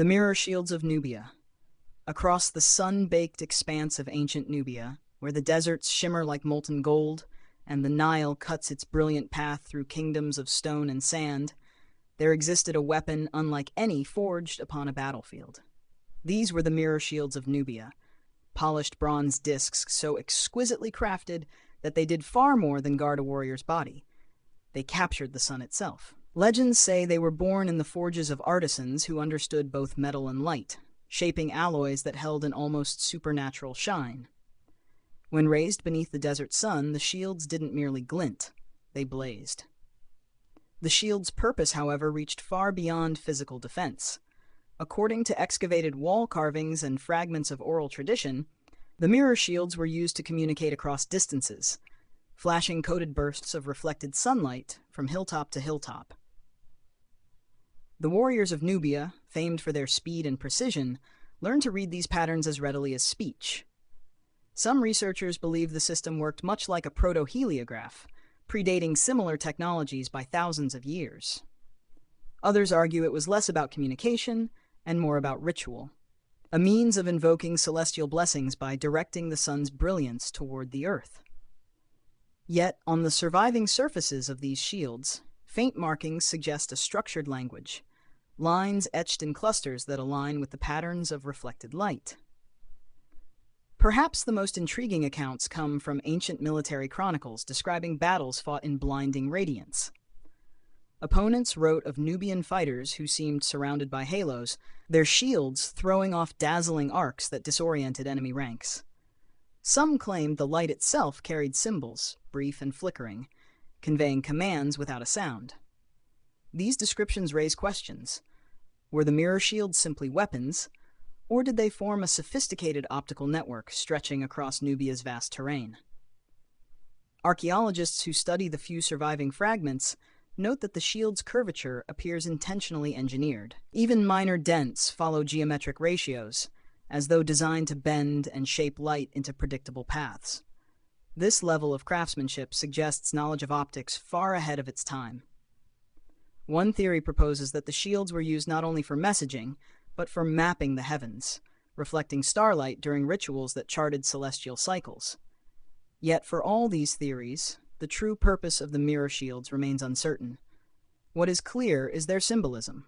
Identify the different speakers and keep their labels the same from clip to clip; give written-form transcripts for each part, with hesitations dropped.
Speaker 1: The mirror shields of Nubia. Across the sun-baked expanse of ancient Nubia, where the deserts shimmer like molten gold and the Nile cuts its brilliant path through kingdoms of stone and sand, there existed a weapon unlike any forged upon a battlefield. These were the mirror shields of Nubia, polished bronze discs so exquisitely crafted that they did far more than guard a warrior's body. They captured the sun itself. Legends say they were born in the forges of artisans who understood both metal and light, shaping alloys that held an almost supernatural shine. When raised beneath the desert sun, the shields didn't merely glint, they blazed. The shield's purpose, however, reached far beyond physical defense. According to excavated wall carvings and fragments of oral tradition, the mirror shields were used to communicate across distances, flashing coated bursts of reflected sunlight from hilltop to hilltop. The warriors of Nubia, famed for their speed and precision, learned to read these patterns as readily as speech. Some researchers believe the system worked much like a proto-heliograph, predating similar technologies by thousands of years. Others argue it was less about communication and more about ritual, a means of invoking celestial blessings by directing the sun's brilliance toward the earth. Yet, on the surviving surfaces of these shields, faint markings suggest a structured language, lines etched in clusters that align with the patterns of reflected light. Perhaps the most intriguing accounts come from ancient military chronicles describing battles fought in blinding radiance. Opponents wrote of Nubian fighters who seemed surrounded by halos, their shields throwing off dazzling arcs that disoriented enemy ranks. Some claimed the light itself carried symbols, brief and flickering, conveying commands without a sound. These descriptions raise questions. Were the mirror shields simply weapons, or did they form a sophisticated optical network stretching across Nubia's vast terrain? Archaeologists who study the few surviving fragments note that the shield's curvature appears intentionally engineered. Even minor dents follow geometric ratios, as though designed to bend and shape light into predictable paths. This level of craftsmanship suggests knowledge of optics far ahead of its time. One theory proposes that the shields were used not only for messaging, but for mapping the heavens, reflecting starlight during rituals that charted celestial cycles. Yet for all these theories, the true purpose of the mirror shields remains uncertain. What is clear is their symbolism: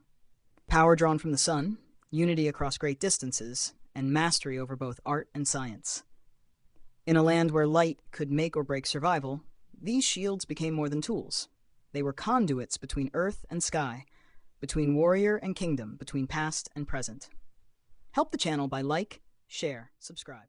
Speaker 1: power drawn from the sun, unity across great distances, and mastery over both art and science. In a land where light could make or break survival, these shields became more than tools. They were conduits between earth and sky, between warrior and kingdom, between past and present. Help the channel by like, share, subscribe.